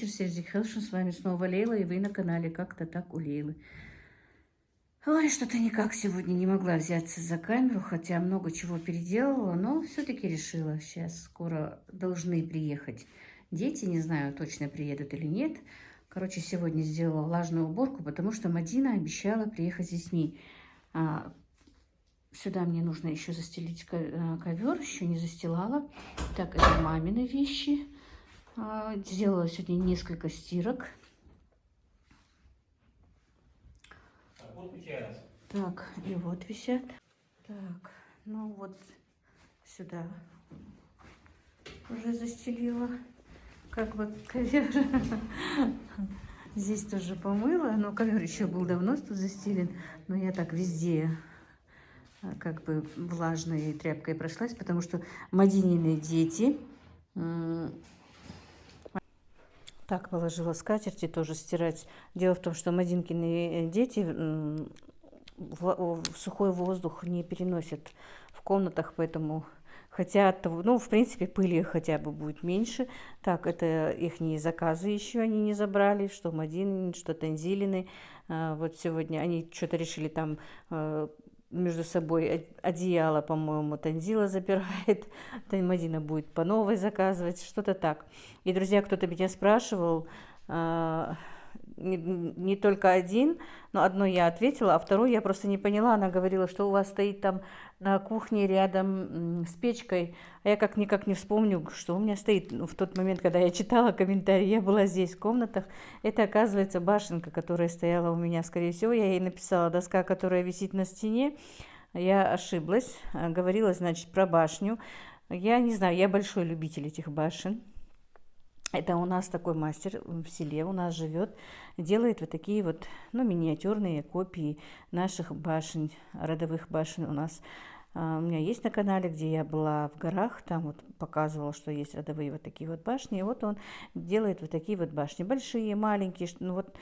вечер, Сердик Хелшин, с вами снова Лейла, и вы на канале «Как-то так у Лейлы». Ой, что-то никак сегодня не могла взяться за камеру, хотя много чего переделала, но все-таки решила. Сейчас скоро должны приехать дети, не знаю, точно приедут или нет. Короче, сегодня сделала влажную уборку, потому что Мадина обещала приехать с детьми. Сюда мне нужно еще застелить ковер, еще не застилала. Так, это мамины вещи. Сделала сегодня несколько стирок. Так, и вот висят. Так, ну вот сюда уже застелила как бы ковер. Здесь тоже помыла, но ковер еще был давно тут застелен. Но я так везде как бы влажной тряпкой прошлась, потому что Мадинины дети... Так, положила скатерти тоже стирать. Дело в том, что Мадинкины дети в сухой воздух не переносят в комнатах, поэтому хотят, ну, в принципе, пыли хотя бы будет меньше. Так, это их заказы еще они не забрали, что Мадин, что Танзилины. Вот сегодня они что-то решили там между собой одеяло, по-моему, Танзила забирает, Мадина будет по новой заказывать, что-то так. И, друзья, кто-то меня спрашивал, не только один, но одно я ответила, а второй я просто не поняла. Она говорила, что у вас стоит там на кухне рядом с печкой, а я никак не вспомню, что у меня стоит. В тот момент, когда я читала комментарии, я была здесь в комнатах. Это, оказывается, башенка, которая стояла у меня, скорее всего. Я ей написала доска, которая висит на стене. Я ошиблась, говорила, значит, про башню. Я не знаю, я большой любитель этих башен. Это у нас такой мастер в селе у нас живет, делает вот такие вот, ну, миниатюрные копии наших башен, родовых башен у нас. У меня есть на канале, где я была в горах, там вот показывала, что есть родовые вот такие вот башни. И вот он делает вот такие вот башни, большие, маленькие, ну вот,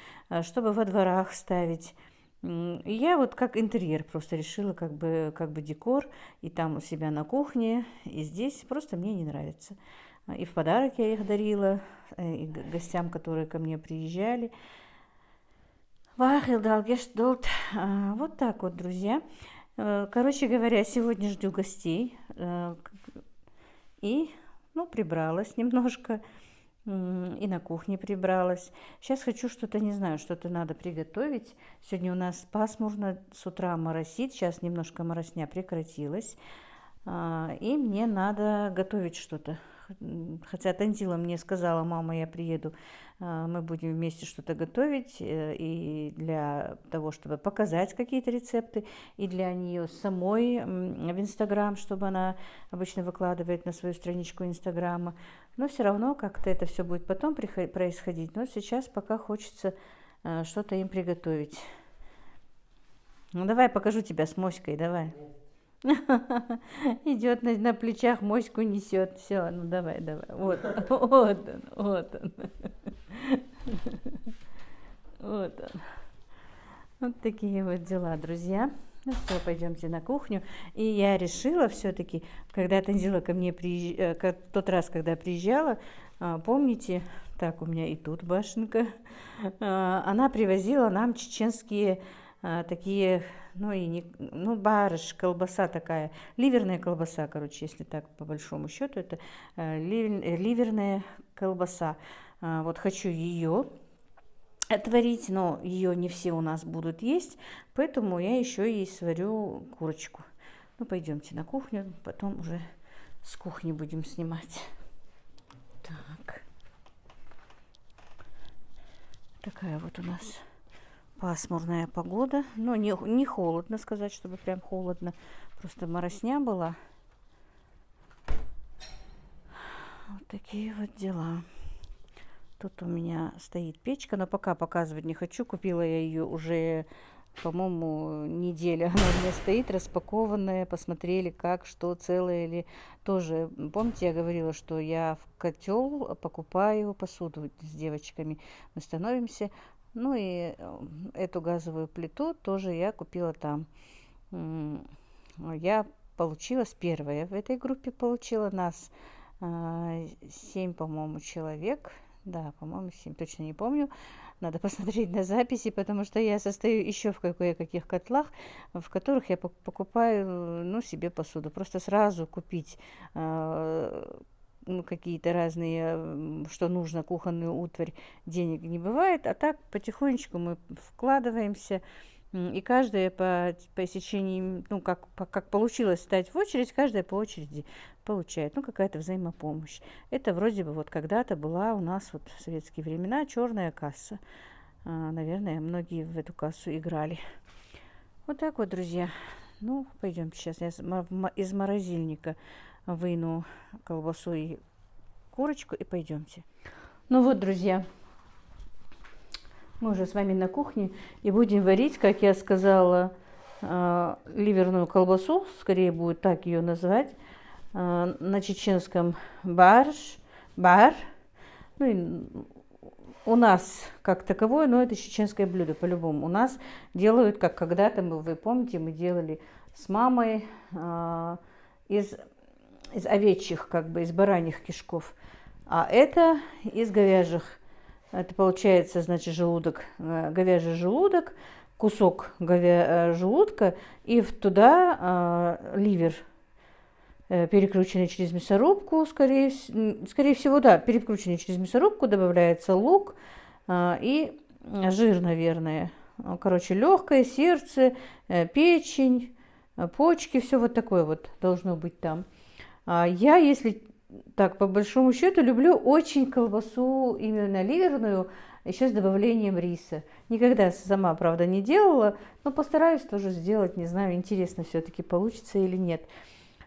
чтобы во дворах ставить. И я вот как интерьер просто решила, как бы декор, и там у себя на кухне, и здесь просто мне не нравится. И в подарок я их дарила, и гостям, которые ко мне приезжали. Вот так вот, друзья. Короче говоря, сегодня жду гостей. И, ну, прибралась немножко. И на кухне прибралась. Сейчас хочу что-то, не знаю, что-то надо приготовить. Сегодня у нас пасмурно, с утра моросит. Сейчас немножко моросня прекратилась. И мне надо готовить что-то. Хотя Танзила мне сказала: мама, я приеду, мы будем вместе что-то готовить. И для того, чтобы показать какие-то рецепты, и для нее самой в Инстаграм, чтобы она обычно выкладывает на свою страничку Инстаграма. Но все равно как-то это все будет потом происходить. Но сейчас пока хочется что-то им приготовить. Ну давай, покажу тебя с моськой, давай. Идет на плечах, моську несет. Все, ну давай. Вот он. Вот он. Вот такие вот дела, друзья. Ну все, пойдемте на кухню. И я решила все-таки, когда Танзила ко мне приезжала, тот раз, когда приезжала, помните, так, у меня и тут башенка, она привозила нам чеченские такие, ну, барыш, колбаса такая, ливерная колбаса, короче, если так по большому счету, это ливерная колбаса. Вот хочу ее отварить, но ее не все у нас будут есть, поэтому я еще и сварю курочку. Ну, пойдемте на кухню, потом уже с кухни будем снимать. Так. Такая вот у нас пасмурная погода. Но не холодно, сказать, чтобы прям холодно. Просто моросня была. Вот такие вот дела. Тут у меня стоит печка, но пока показывать не хочу. Купила я ее уже, по-моему, неделя. Она у меня стоит распакованная. Посмотрели, как, что, целое ли. Тоже, помните, я говорила, что я в котел покупаю посуду с девочками. Мы становимся. Ну и эту газовую плиту тоже я купила там. Я получилась первая в этой группе. Получила нас 7, по-моему, человек. Да, по-моему, 7, точно не помню. Надо посмотреть на записи, потому что я состою еще в кое-каких котлах, в которых я покупаю, ну, себе посуду. Просто сразу купить ну, какие-то разные, что нужно, кухонную утварь, денег не бывает. А так потихонечку мы вкладываемся. И каждая по истечении, ну, как получилось стать в очередь, каждая по очереди получает, ну, какая-то взаимопомощь. Это вроде бы вот когда-то была у нас вот в советские времена черная касса. Наверное, многие в эту кассу играли. Вот так вот, друзья. Ну, пойдем сейчас. Я из морозильника выну колбасу и курочку и пойдемте. Ну вот, друзья, мы уже с вами на кухне и будем варить, как я сказала, ливерную колбасу, скорее будет так ее назвать, на чеченском бар. Ну, и у нас как таковое, но это чеченское блюдо по-любому. У нас делают, как когда-то, вы помните, мы делали с мамой из овечьих, как бы из бараньих кишков. А это из говяжьих. Это получается, значит, желудок, говяжий желудок, кусок желудка и туда ливер, перекрученный через мясорубку, скорее всего, да, перекрученный через мясорубку, добавляется лук и жир, наверное. Короче, легкое, сердце, печень, почки, все вот такое вот должно быть там. Я, если так, по большому счету, люблю очень колбасу именно ливерную, еще с добавлением риса. Никогда сама, правда, не делала, но постараюсь тоже сделать, не знаю, интересно все-таки получится или нет.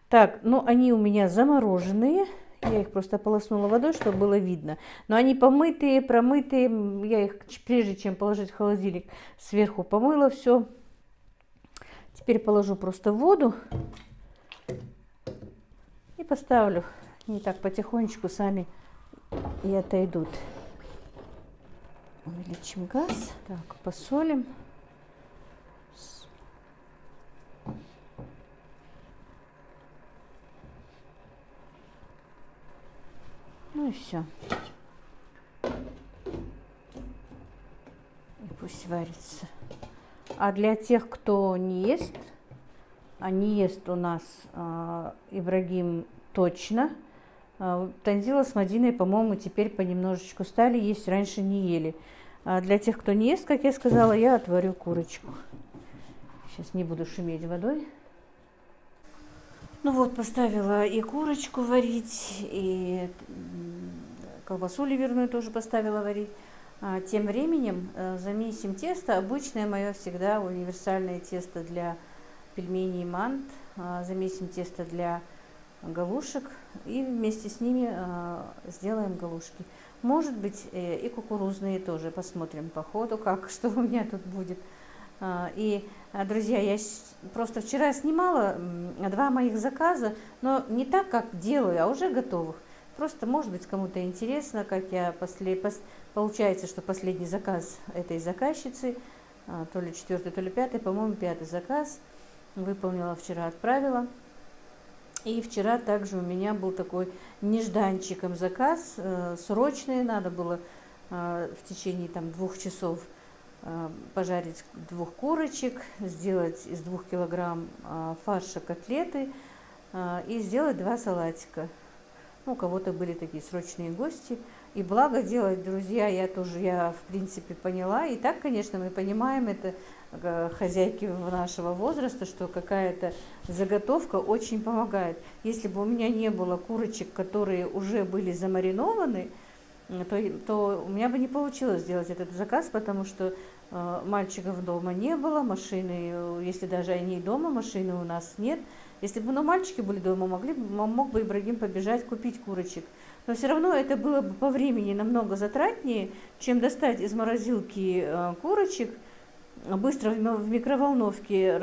Так, ну они у меня замороженные, я их просто ополоснула водой, чтобы было видно. Но они помытые, промытые, я их, прежде чем положить в холодильник, сверху помыла все. Теперь положу просто в воду и поставлю. И так потихонечку сами и отойдут. Увеличим газ. Так, посолим. Ну и все. И пусть варится. А для тех, кто не ест, а не ест у нас Ибрагим точно, Танзила с Мадиной, по-моему, теперь понемножечку стали есть, раньше не ели. А для тех, кто не ест, как я сказала, я отварю курочку. Сейчас не буду шуметь водой. Ну вот, поставила и курочку варить, и колбасу ливерную тоже поставила варить. Тем временем замесим тесто. Обычное мое всегда универсальное тесто для пельменей мант. Замесим тесто для галушек и вместе с ними сделаем галушки. Может быть и кукурузные тоже, посмотрим по ходу, что у меня тут будет. И, друзья, я просто вчера снимала 2 моих заказа, но не так, как делаю, а уже готовых. Просто, может быть, кому-то интересно, как я получается, что последний заказ этой заказчицы, то ли 4-й, то ли 5-й, по-моему, 5-й заказ, выполнила вчера, отправила. И вчера также у меня был такой нежданчиком заказ, срочный, надо было в течение 2 часов пожарить 2 курочек, сделать из 2 килограмм фарша котлеты и сделать 2 салатика. Ну, у кого-то были такие срочные гости. И благо делать, друзья, я в принципе поняла. И так, конечно, мы понимаем, это хозяйки нашего возраста, что какая-то заготовка очень помогает. Если бы у меня не было курочек, которые уже были замаринованы, то у меня бы не получилось сделать этот заказ, потому что мальчиков дома не было, машины, если даже они дома, машины у нас нет. Если бы мальчики были дома, мог бы Ибрагим побежать купить курочек. Но все равно это было бы по времени намного затратнее, чем достать из морозилки курочек, быстро в микроволновке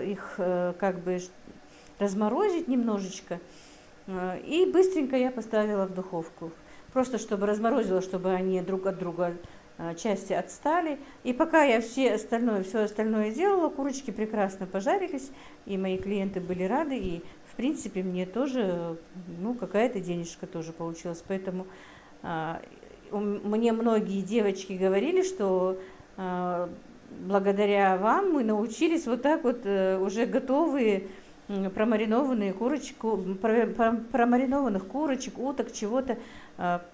их как бы разморозить немножечко. И быстренько я поставила в духовку. Просто чтобы разморозила, чтобы они друг от друга части отстали. И пока я все остальное делала, курочки прекрасно пожарились, и мои клиенты были рады, и в принципе мне тоже, какая-то денежка тоже получилась. Поэтому мне многие девочки говорили, что благодаря вам мы научились вот так вот уже готовые промаринованные промаринованных курочек, уток, чего-то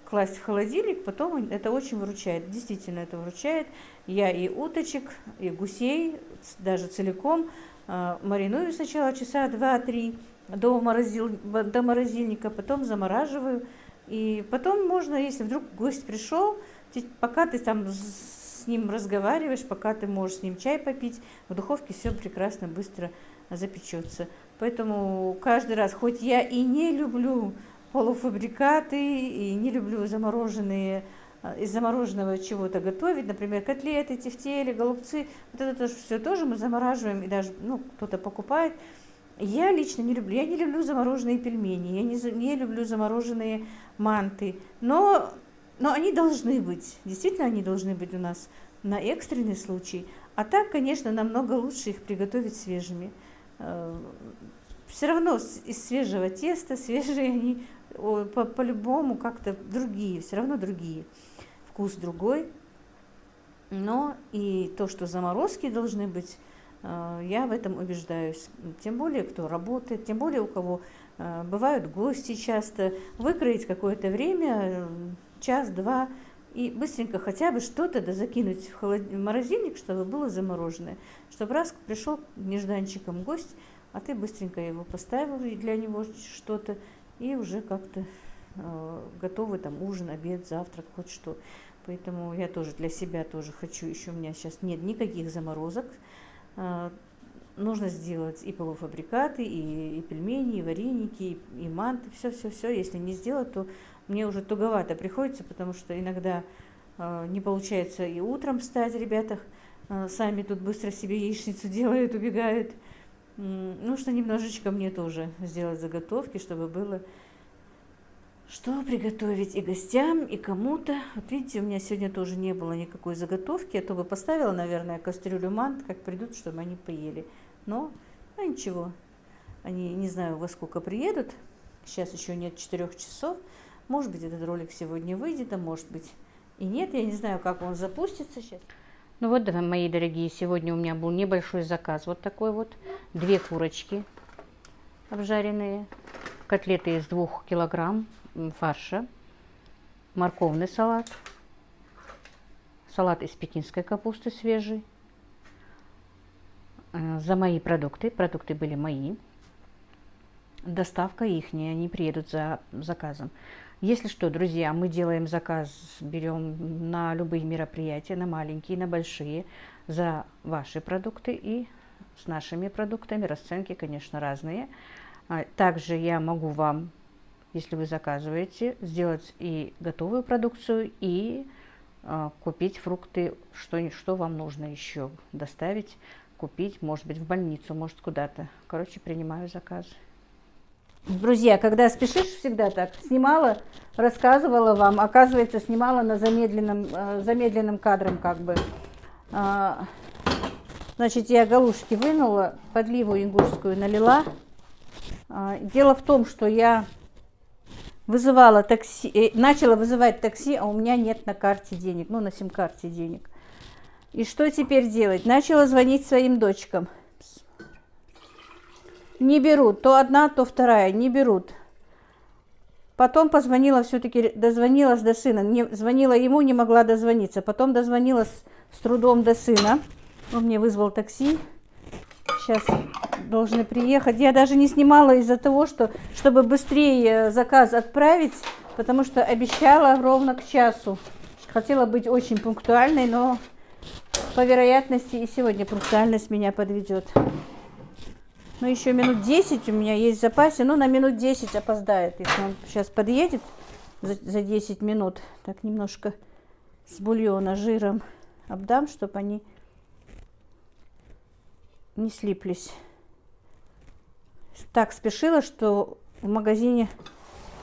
класть в холодильник, потом это очень выручает, действительно это выручает. Я и уточек, и гусей, даже целиком, мариную сначала часа 2-3 до морозильника, потом замораживаю. И потом можно, если вдруг гость пришел, пока ты там с ним разговариваешь, пока ты можешь с ним чай попить, в духовке все прекрасно, быстро запечется. Поэтому каждый раз, хоть я и не люблю полуфабрикаты, и не люблю замороженные, из замороженного чего-то готовить, например, котлеты, тефтели, голубцы, вот это тоже, все тоже мы замораживаем, и даже кто-то покупает. Я лично не люблю. Я не люблю замороженные пельмени, я не люблю замороженные манты, но они должны быть, действительно они должны быть у нас на экстренный случай. А так, конечно, намного лучше их приготовить свежими. Все равно из свежего теста, свежие они по-любому как-то другие, все равно другие, вкус другой. Но и то, что заморозки должны быть, я в этом убеждаюсь. Тем более, кто работает, тем более, у кого бывают гости часто, выкроить какое-то время, час-два, и быстренько хотя бы что-то закинуть в морозильник, чтобы было замороженное. Чтобы раз пришел нежданчиком гость, а ты быстренько его поставил для него что-то, и уже как-то готовый там ужин, обед, завтрак, хоть что. Поэтому я тоже для себя тоже хочу, еще у меня сейчас нет никаких заморозок. Нужно сделать и полуфабрикаты, и пельмени, и вареники, и манты, все. Если не сделать, то мне уже туговато приходится, потому что иногда не получается и утром встать, ребята сами тут быстро себе яичницу делают, убегают. Нужно немножечко мне тоже сделать заготовки, чтобы было что приготовить и гостям, и кому-то. Вот видите, у меня сегодня тоже не было никакой заготовки, а то бы поставила, наверное, кастрюлю мант, как придут, чтобы они поели. Но ничего, они не знаю, во сколько приедут. Сейчас еще нет 4 часов. Может быть, этот ролик сегодня выйдет, а может быть и нет. Я не знаю, как он запустится сейчас. Ну вот, мои дорогие, сегодня у меня был небольшой заказ. Вот такой вот. 2 курочки обжаренные, котлеты из 2 килограмм фарша, морковный салат, салат из пекинской капусты свежий. За мои продукты были мои. Доставка ихняя, они приедут за заказом. Если что, друзья, мы делаем заказ, берем на любые мероприятия, на маленькие, на большие, за ваши продукты и с нашими продуктами. Расценки, конечно, разные. Также я могу вам, если вы заказываете, сделать и готовую продукцию, и купить фрукты, что вам нужно еще доставить, купить, может быть, в больницу, может, куда-то. Короче, принимаю заказы. Друзья, когда спешишь, всегда так. Снимала, рассказывала вам, оказывается, снимала на замедленном кадром как бы. Значит, я галушки вынула, подливу ингушскую налила. Дело в том, что я вызывала такси, начала вызывать такси, а у меня нет на карте денег, на сим-карте денег. И что теперь делать? Начала звонить своим дочкам. Не берут, то одна, то вторая, не берут. Потом позвонила, все-таки дозвонилась до сына. Звонила ему, не могла дозвониться. Потом дозвонилась с трудом до сына. Он мне вызвал такси. Сейчас должны приехать. Я даже не снимала из-за того, чтобы быстрее заказ отправить, потому что обещала ровно к часу. Хотела быть очень пунктуальной, но по вероятности и сегодня пунктуальность меня подведет. Но еще минут 10 у меня есть в запасе, на минут 10 опоздает, если он сейчас подъедет за 10 минут. Так немножко с бульона жиром обдам, чтобы они не слиплись. Так спешила, что в магазине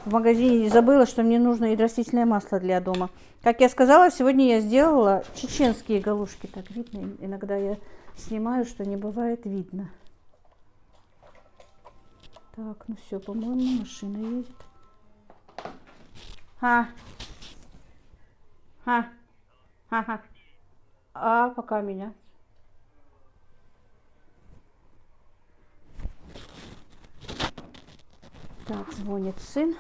забыла, что мне нужно и растительное масло для дома. Как я сказала, сегодня я сделала чеченские галушки. Так видно, иногда я снимаю, что не бывает видно. Так, все, по-моему, машина едет. Ха. Ха-ха. А пока меня. Так, звонит сын.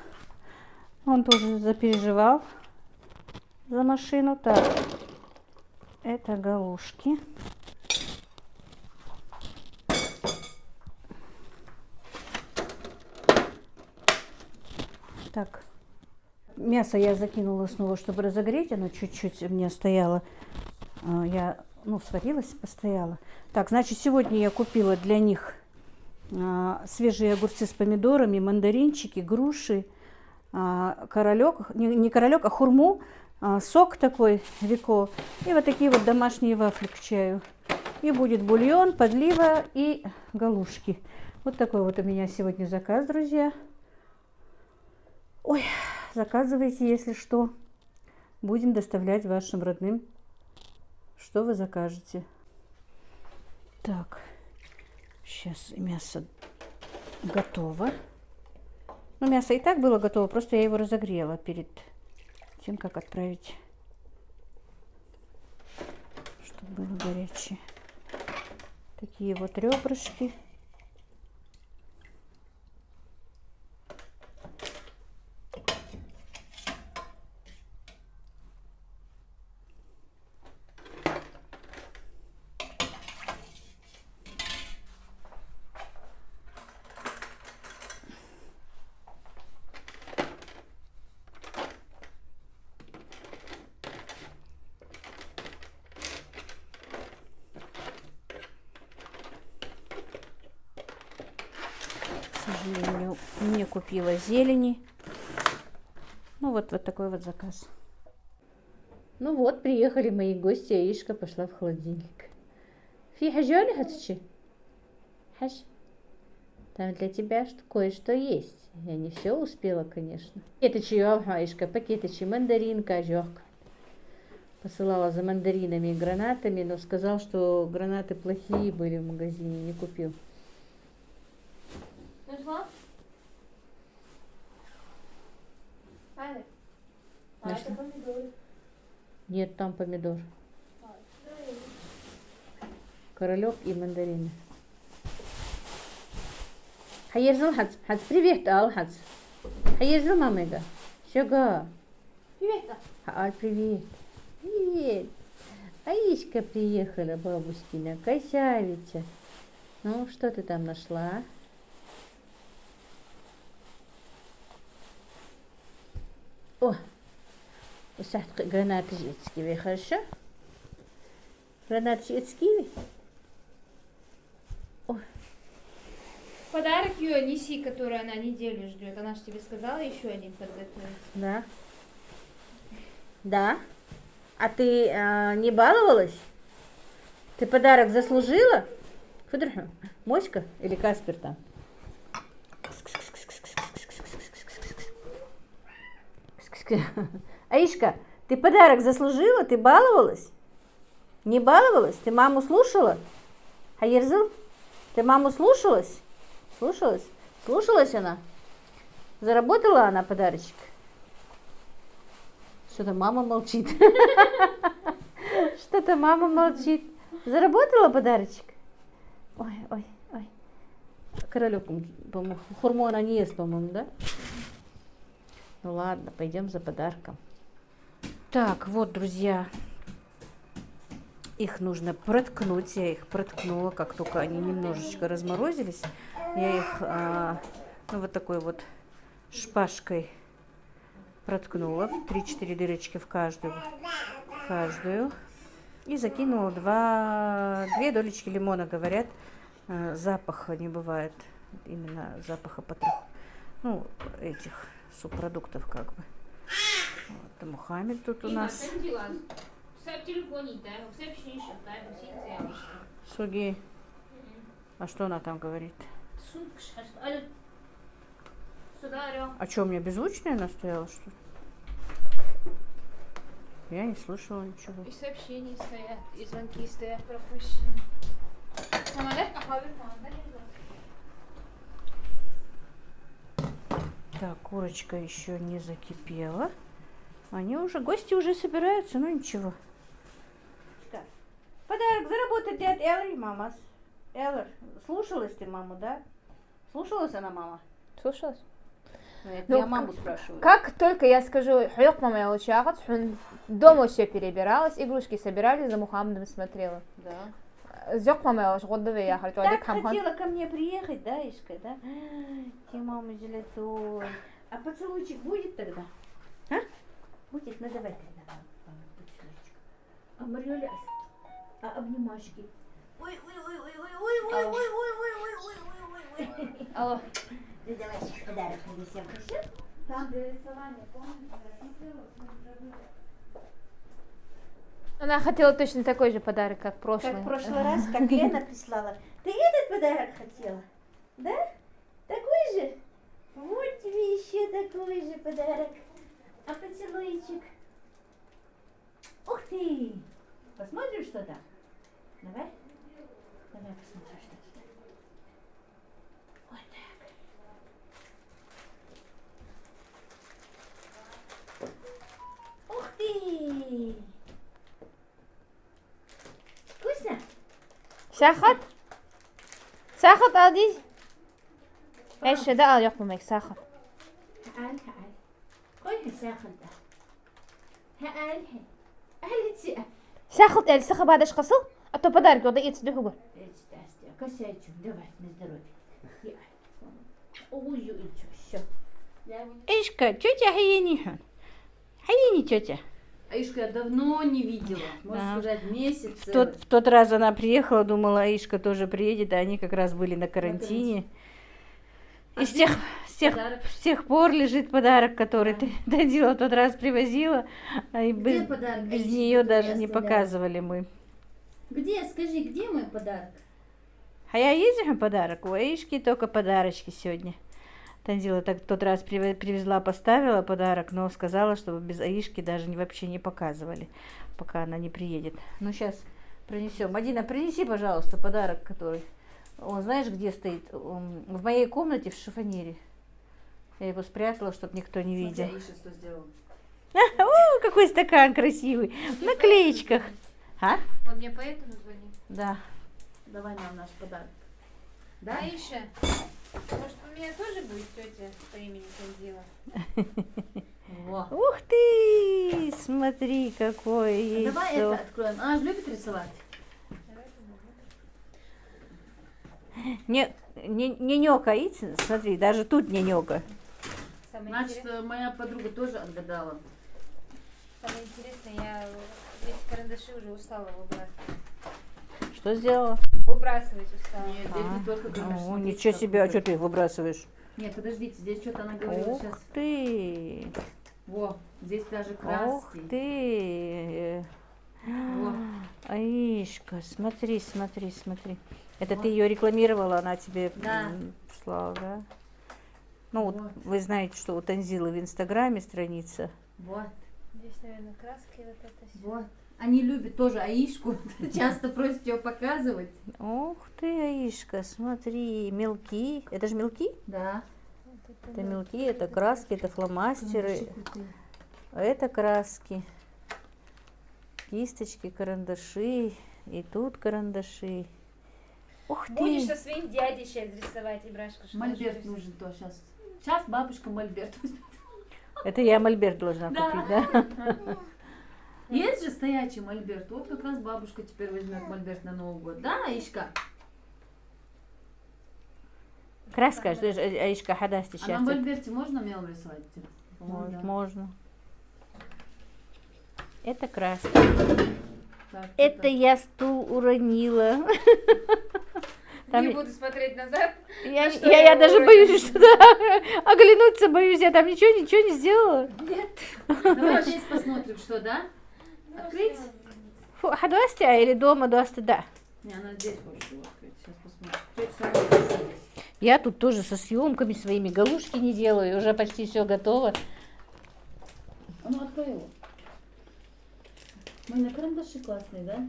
Он тоже запереживал за машину. Так, это галушки. Так, мясо я закинула снова, чтобы разогреть. Оно чуть-чуть у меня стояло. Я, сварилась, постояла. Так, значит, сегодня я купила для них свежие огурцы с помидорами, мандаринчики, груши, королек, не королек, а хурму, сок такой, Вико, и вот такие вот домашние вафли к чаю. И будет бульон, подлива и галушки. Вот такой вот у меня сегодня заказ, друзья. Ой, заказывайте, если что. Будем доставлять вашим родным, что вы закажете. Так, сейчас мясо готово. Ну, мясо и так было готово, просто я его разогрела перед тем, как отправить, чтобы было горячее. Такие вот ребрышки. К сожалению, не купила зелени. Ну вот такой вот заказ. Ну вот, приехали мои гости, Аишка пошла в холодильник. Фи хажали хачи? Хаш? Там для тебя кое-что есть. Я не все успела, конечно. Пакетичи, Аишка, пакетичи, мандаринка, жёг. Посылала за мандаринами и гранатами, но сказал, что гранаты плохие были в магазине, не купил. Нашла? Нашла? Это помидоры. Нет, там помидор. Королек и мандарины. Хайерзил хац. Хац, привет, ал хац. Хайерзил мамега. Шага. Привет. Привет. Привет. Аишка приехала, бабушкина, красавица. Ну, что ты там нашла? О, усадка гранаты жидкие, хорошо? Гранаты жидкие? О. Подарок ее неси, который она неделю ждет. Она же тебе сказала еще один подготовить. Да. Да? А ты не баловалась? Ты подарок заслужила? Моська или Каспер там? Аишка, ты подарок заслужила? Ты баловалась? Не баловалась? Ты маму слушала? Хайерзил? Ты маму слушалась? Слушалась? Слушалась она? Заработала она подарочек? Что-то мама молчит. Что-то мама молчит. Заработала подарочек? Ой, ой, ой. Королек, по-моему, хурму она не ест, по-моему, да? Ну ладно, пойдем за подарком. Так, вот, друзья. Их нужно проткнуть. Я их проткнула, как только они немножечко разморозились. Я их вот такой вот шпажкой проткнула в 3-4 дырочки в каждую. И закинула 2 долечки лимона, говорят. Запаха не бывает. Именно запаха этих субпродуктов как бы. Вот, Мухаммед тут у нас. Суги. А что она там говорит? А что, у меня беззвучная она стояла, что ли? Я не слышала ничего. И сообщения стоят, и звонки стоят пропущены. Так, курочка еще не закипела. Они уже, гости уже собираются, ну ничего. Подарок заработать от Эллы, мама. Эллар, слушалась ты маму, да? Слушалась она, мама? Слушалась? Это Ну, я маму спрашиваю. Как только я скажу, хуёк мама я учахат, дома все перебиралась, игрушки собирали, за Мухаммадом смотрела. Да. Зёк мама я годовые я хотела. Так хотела ко мне приехать, да, Ишка, да? Ты, мама, золотой. А поцелуйчик будет тогда? А? Будет? Ну давай тогда, мама, поцелуйчик. А Мариоля, а обнимашки? Ой, ой, ой, ой, ой, ой, ой, ой, ой, ой, ой, ой, ой, ой, ой. Алло. Ну давай сейчас подарок принесем, хорошо? Там для рисования, помните? Она хотела точно такой же подарок, как прошлый. Как в прошлый раз, как Лена прислала. Ты этот подарок хотела? Да? Такой же? Вот тебе еще такой же подарок. А поцелуйчик? Ух ты! Посмотрим, что там? Давай? Давай посмотрим, что тут. Вот так. Ух ты! Вкусно? Сахар? Сахар алди? ايش ده ياخذ معك ساخر. تعال تعال. خذ الساخن ده. تعال هل ساخر الساخر بعد ايش قصو؟ А то подарок вот эти духу. Косячу, давай, на здоровье. Ой, все. Ишка, тетя Хаенихан. Хаени тетя. Аишку я давно не видела, можно Да. сказать, месяц. В тот раз она приехала, думала, Аишка тоже приедет, а они как раз были на карантине. И А с тех пор лежит подарок, который ты Данила в тот раз привозила, а и Где без подарок, Аишка, нее который даже я не оставляла? показывали мы. Где, скажи, где мой подарок? А я ездила подарок, у Аишки только подарочки сегодня. Танзила так в тот раз привезла, поставила подарок, но сказала, что без Аишки даже вообще не показывали, пока она не приедет. Ну, сейчас принесем. Мадина, принеси, пожалуйста, подарок, который... Он, знаешь, где стоит? Он в моей комнате в шифонере. Я его спрятала, чтобы никто не видел. Смотри, Аиша что сделала. О, какой стакан красивый. В наклеечках. А? Он мне поэтому звонит. Да. Давай нам наш подарок. Да, Аиша? Может, у меня тоже будет тетя по имени Танзила? Во. Ух ты! Смотри, какое яйцо. Давай это откроем. Она же любит рисовать. Не нёкает, смотри, даже тут не нёка. Самое Значит, интересное, моя подруга тоже отгадала. я эти карандаши уже устала выбрасывать. Что сделала? Выбрасывать устала. Нет, здесь не только карандаш. О, смотрите, ничего как себе, а выбрать. что ты их выбрасываешь? Нет, подождите, здесь что-то она говорила Ух сейчас. ты! Во, здесь даже Ух краски. ты! Во. Аишка, смотри, смотри, смотри. Это Вот. ты ее рекламировала, она тебе Да. прислала, да? Ну, вот Вот. вы знаете, что у Танзилы в Инстаграме страница. Вот, Здесь, наверное, краски вот это всё. вот. Они любят тоже Аишку, часто просят ее показывать. Ух ты, Аишка, смотри, мелки. Это же мелки? Да. Это мелки, это краски, это фломастеры. А это краски. Кисточки, карандаши. И тут карандаши. Ух Будешь ты! со своим дядей сейчас рисовать, Ибрашка. что Мольберт ж нужен то сейчас. Сейчас бабушка мольберт возьмет. Это я мольберт должна Да. купить, да? Есть же стоячий мольберт. Вот как раз бабушка теперь возьмет мольберт на Новый год. Да, Аишка? Краска, что же, Аишка, хадасти А на сейчас. мольберте можно мелом рисовать? По-моему, да. Можно. Это краска. Так, Это я стул уронила. Там Не буду смотреть назад. я, что я, я я даже уронила? боюсь, что да, оглянуться боюсь, я там ничего не сделала. Давай здесь посмотрим, что, да? Открыть? Фу, хадасти, а или дома дуасти, да. Не, она здесь хочет его открыть. Сейчас посмотрим. Тетя Соня решилась. Я тут тоже со съемками своими галушки не делаю, уже почти все готово. А ну открой его. Мои на карандаши классные, да?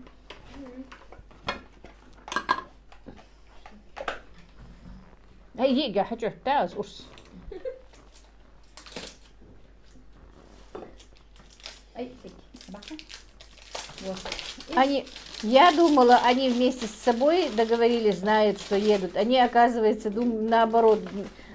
Ай, я хочу, да, уж. Ай, бака. Вот. Я думала, они вместе с собой договорились, знают, что едут. Они, оказывается, наоборот,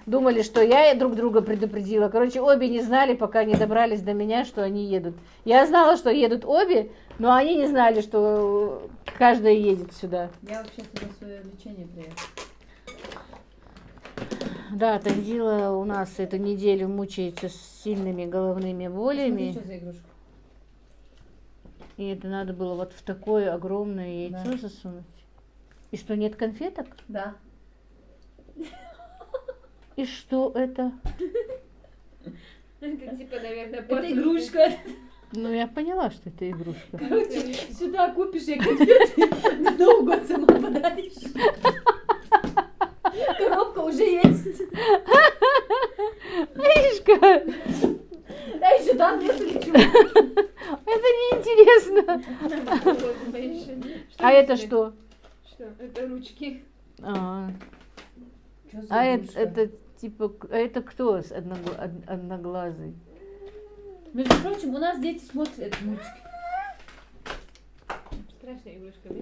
думали, что я друг друга предупредила. Короче, обе не знали, пока не добрались до меня, что они едут. Я знала, что едут обе, но они не знали, что каждая едет сюда. Я вообще сюда свое лечение приехала. Да, Танзила у нас эту неделю мучается с сильными головными болями. Смотри, что за игрушка. И это надо было вот в такое огромное яйцо Да. засунуть. И что, нет конфеток? Да. И что это? Это типа, наверное, Это игрушка. Ну, я поняла, что это игрушка. Короче, сюда купишь и конфеты на Новый год сама подаришь. Коробка уже есть. Мишка, Да еще там нет ничего. это неинтересно. А это что? Что? Это ручки. А, Что за а игрушка? это типа, а это кто одноглазый? Между прочим, у нас дети смотрят этот мультик. Страшная игрушка, да?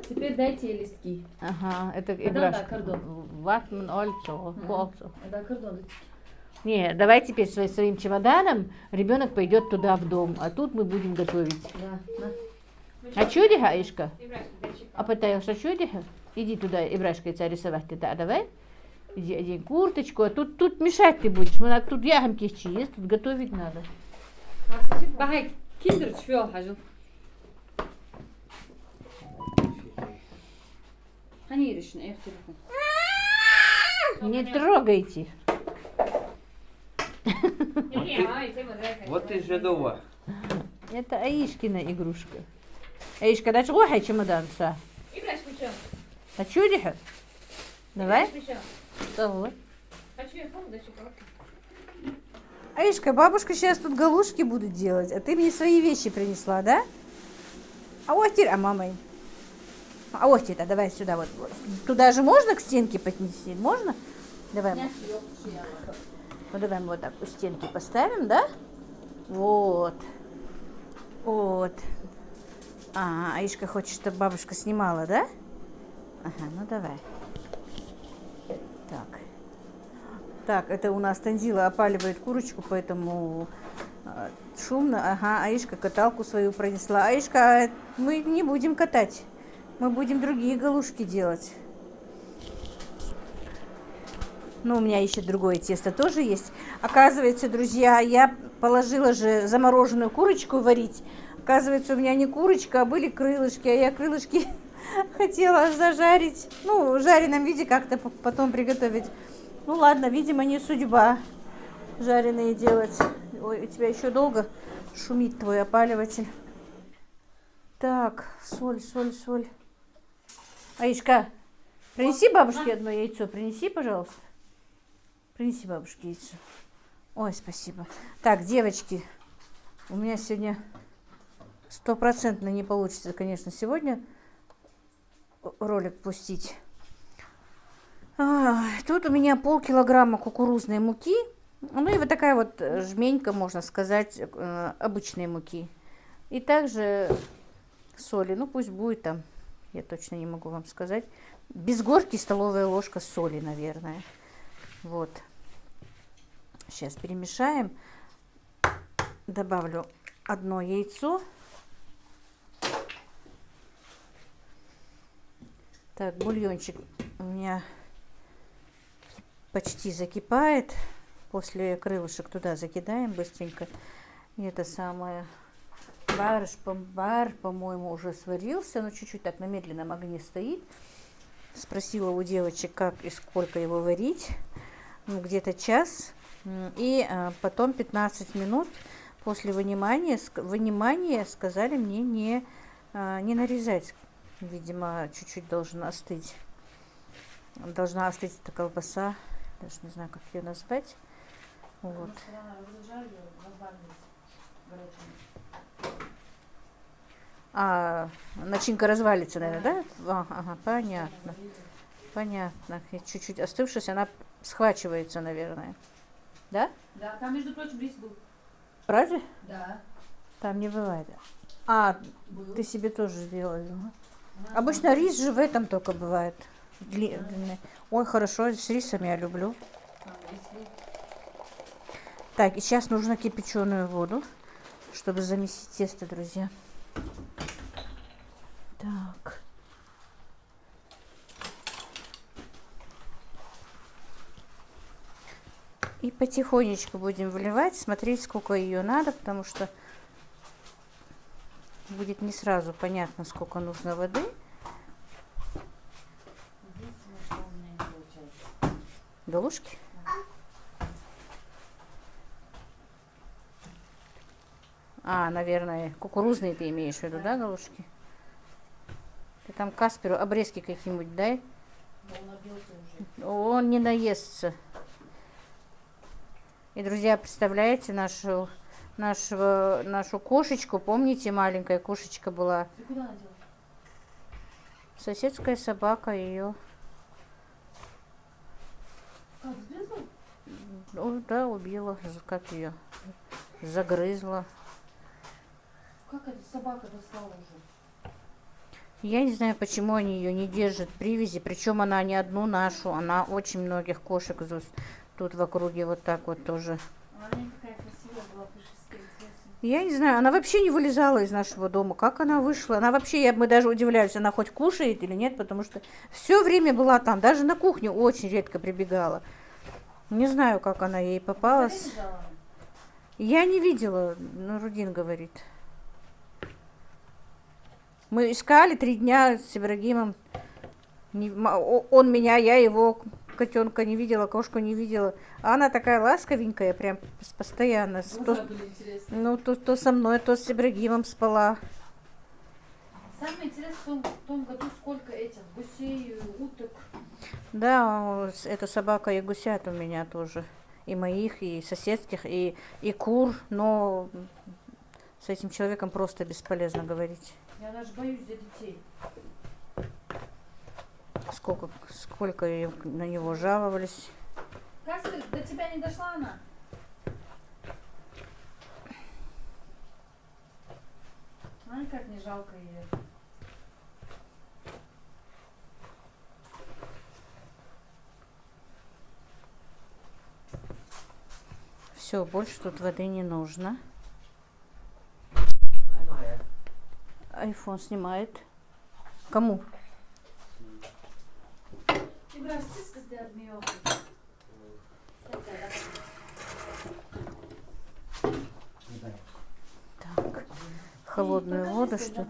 Теперь дайте ей листки. Ага, это да, игрушка. кордон. Ватман, Ольцо, Холцо. Да, кордон. Не, давай теперь своим чемоданом ребенок пойдет туда в дом, а тут мы будем готовить. Да, на. А что Ишка? Ибрашка, дальше. А пытаешься что Иди туда, Ибрашка, рисовать ты, да, давай. Иди, одень курточку, а тут мешать ты будешь. Тут ягомки есть, тут готовить надо. Бахай, киндер чвел хажу. Они решены, я в телефон. Не трогайте. Вот и жадова. Это Аишкина игрушка. Аишка, дай рухай чемодан, са. Ибрашка, что? А что Диха? Давай. Ибрашка, Давай. хочу я помню, дальше коробка. Аишка, бабушка сейчас тут галушки будут делать, а ты мне свои вещи принесла, да? А вот теперь, а мамой. А вот теперь, давай сюда вот. Туда же можно к стенке поднести? Можно? Давай. Вот давай мы вот так у стенки поставим, да? Вот. Вот. А, Аишка хочет, чтобы бабушка снимала, да? Ага, ну давай. Так. Так, это у нас Танзила опаливает курочку, поэтому шумно. Ага, Аишка каталку свою пронесла. Аишка, мы не будем катать. Мы будем другие галушки делать. Ну, у меня еще другое тесто тоже есть. Оказывается, друзья, я положила же замороженную курочку варить. Оказывается, у меня не курочка, а были крылышки. А я крылышки хотела зажарить. Ну, в жареном виде как-то потом приготовить. Ну, ладно, видимо, не судьба жареные делать. Ой, у тебя еще долго шумит твой опаливатель. Так, соль, соль, соль. Аишка, принеси бабушке одно яйцо. Принеси, пожалуйста. Принеси бабушке яйцо. Ой, спасибо. Так, девочки, у меня сегодня 100% не получится, конечно, сегодня ролик пустить. Тут у меня полкилограмма кукурузной муки. Ну и вот такая вот жменька, можно сказать, обычной муки. И также соли. Ну пусть будет там, я точно не могу вам сказать. Без горки столовая ложка соли, наверное. Вот. Сейчас перемешаем. Добавлю одно яйцо. Так, бульончик у меня почти закипает. После крылышек туда закидаем быстренько. И это самое. Бар, по-моему, уже сварился. Но чуть-чуть так на медленном огне стоит. Спросила у девочек, как и сколько его варить. Ну, где-то час. И потом 15 минут после вынимания сказали мне не нарезать. Видимо, чуть-чуть должен остыть. Должна остыть эта колбаса. Даже не знаю, как ее назвать. Вот. А, начинка развалится, наверное, да? Ага, понятно. Понятно. И чуть-чуть остывшись, она схвачивается, наверное. Да? Да, там, между прочим, рис был. Разве? Да. Там не бывает. А, ты себе тоже сделала. Обычно рис же в этом только бывает. Длинный. Ой, хорошо, с рисом я люблю. Так, и сейчас нужно кипяченую воду, чтобы замесить тесто, друзья. Так. И потихонечку будем выливать, смотреть, сколько ее надо, потому что будет не сразу понятно, сколько нужно воды. Единственное, что у меня не получается. До ложки? А, наверное, кукурузные ты имеешь в виду, да, галушки? Ты там Касперу обрезки какие-нибудь дай. Да он обился уже. Он не наестся. И, друзья, представляете нашу кошечку? Помните, маленькая кошечка была? Ты куда надела? Соседская собака ее. Как, сбрызгал? Ну, да, убила. Как ее? Загрызла. Как эта собака достала уже? Я не знаю, почему они ее не держат в привязи. Причем она не одну нашу. Она очень многих кошек тут в округе вот так вот тоже. Она какая красивая была, пушистая, интересная. Я не знаю, она вообще не вылезала из нашего дома. Как она вышла? Она вообще, мы даже удивлялись, она хоть кушает или нет, потому что все время была там. Даже на кухню очень редко прибегала. Не знаю, как она ей попалась. Лежала она? Я не видела, но Рудин говорит. Мы искали 3 дня с Ибрагимом. Он меня, я его, котенка не видела, кошку не видела. А она такая ласковенькая, прям постоянно. Глаза были интересные. Ну, то со мной, то с Ибрагимом спала. Самое интересное в том году, сколько этих гусей, уток. Да, эта собака и гусят у меня тоже. И моих, и соседских, и кур. Но с этим человеком просто бесполезно говорить. Я даже боюсь за детей. Сколько на него жаловались. Каспер, до тебя не дошла она? Ай, как не жалко ее. Все, больше тут воды не нужно. Айфон снимает. Кому? İbrahim siz kız dertmiyor. Так, холодную воду, что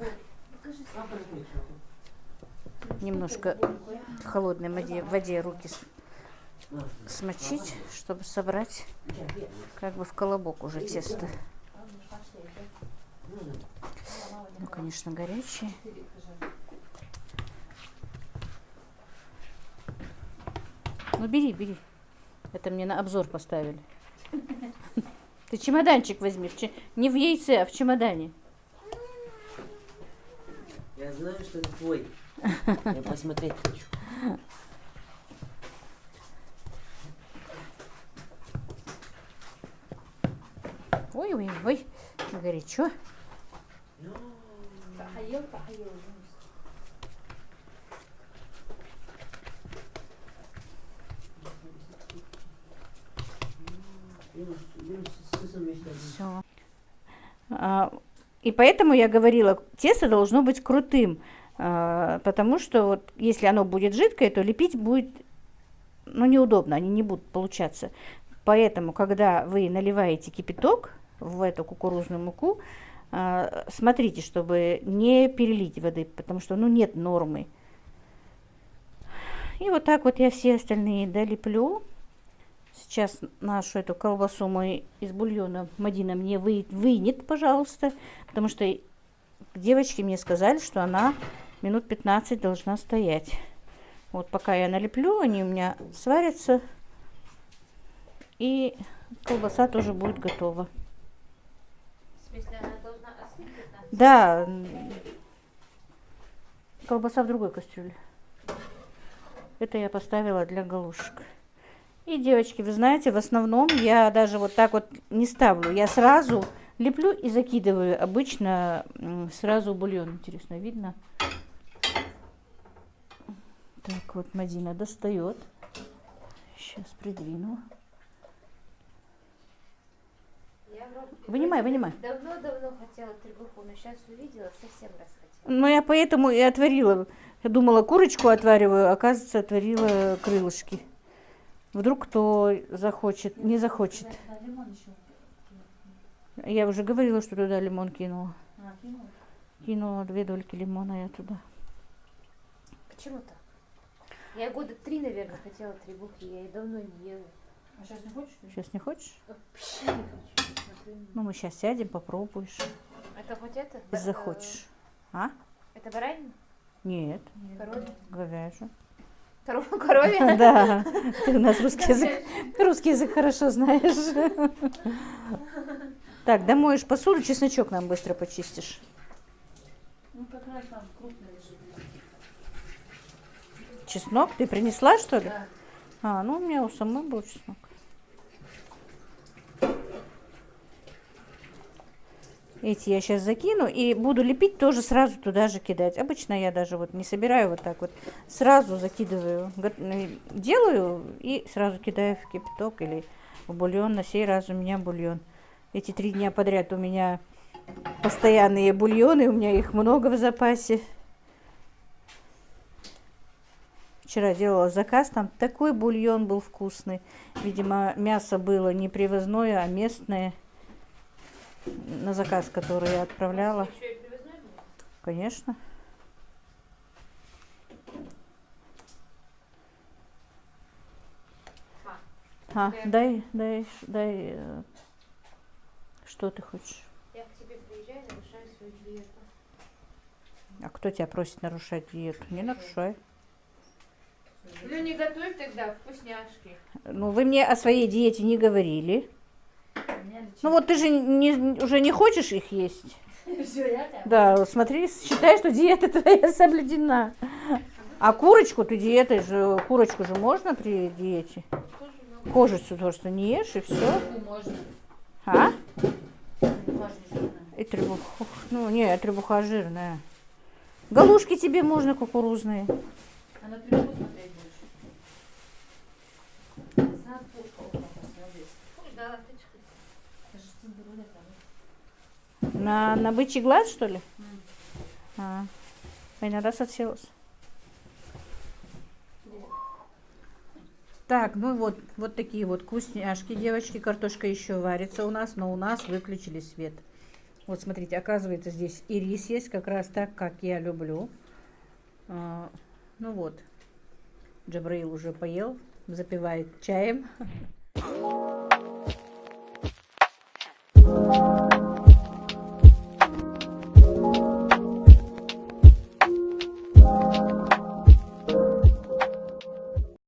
немножко в холодной воде руки смочить, чтобы собрать как бы в колобок уже тесто. Ну, конечно, горячее. Ну, бери. Это мне на обзор поставили. Ты чемоданчик возьми. Не в яйце, а в чемодане. Я знаю, что это твой. Я посмотреть хочу. Ой, горячо. Все. И поэтому я говорила, тесто должно быть крутым, потому что вот если оно будет жидкое, то лепить будет, ну, неудобно, они не будут получаться. Поэтому, когда вы наливаете кипяток в эту кукурузную муку, смотрите, чтобы не перелить воды, потому что, ну, нет нормы. И вот так вот я все остальные долеплю. Сейчас нашу эту колбасу мы из бульона Мадина мне вынет, пожалуйста, потому что девочки мне сказали, что она минут 15 должна стоять. Вот пока я налеплю, они у меня сварятся, и колбаса тоже будет готова. В смысле, она должна остыть? Да, колбаса в другой кастрюле. Это я поставила для галушек. И, девочки, вы знаете, в основном я даже вот так вот не ставлю. Я сразу леплю и закидываю. Обычно сразу бульон. Интересно, видно? Так, вот Мадина достает. Сейчас придвину. Я Вынимай, вынимай. давно хотела требуху, но сейчас увидела, совсем расхотела. Ну, я поэтому и отварила. Я думала, курочку отвариваю, оказывается, отварила крылышки. Вдруг кто захочет, не захочет. Да, лимон еще. Я уже говорила, что туда лимон кинула. Кинула? Кинула 2 дольки лимона я туда. Почему так? Я года 3, наверное, хотела требухи, я и давно не ела. А сейчас не хочешь? Сейчас не хочешь? Вообще не хочу. Ну, мы сейчас сядем, попробуешь. Это хоть это? Если захочешь. А? Это баранина? Нет, Коровья? говяжью. Коровья? Да, ты у нас русский язык хорошо знаешь. Так, домоешь посуду, чесночок нам быстро почистишь. Ну, как раз там крупный лежит. Чеснок ты принесла, что ли? Да. А, ну у меня у самой был чеснок. Эти я сейчас закину и буду лепить, тоже сразу туда же кидать. Обычно я даже вот не собираю вот так вот, сразу закидываю, делаю и сразу кидаю в кипяток или в бульон. На сей раз у меня бульон. Эти 3 дня подряд у меня постоянные бульоны, у меня их много в запасе. Вчера делала заказ, там такой бульон был вкусный. Видимо, мясо было не привозное, а местное. На заказ, который я отправляла. Еще и привозной был? Конечно. Дай, что ты хочешь? Я к тебе приезжаю, нарушаю свою диету. А кто тебя просит нарушать диету? Не нарушай. Ну не готовь тогда вкусняшки. Ну, вы мне о своей диете не говорили. У меня Ну вот ты же уже не хочешь их есть. Все, я там. Да, смотри, считай, что диета твоя соблюдена. А курочку ты курочку же можно при диете? Кожицу просто не ешь и все. Можно. А? Требуха же жирная. И требуха. Ну, не, требуха жирная. Галушки тебе можно кукурузные. А на требуху смотреть больше. Сразу пушка около посмотреть. Пусть, да, ты чё? Это же цензура там. На бычий глаз, что ли? А. Иногда отселась. Так, ну вот такие вот вкусняшки, девочки. Картошка еще варится у нас, но у нас выключили свет. Вот смотрите, оказывается, здесь и рис есть, как раз так, как я люблю. Ну вот, Джабраил уже поел, запивает чаем.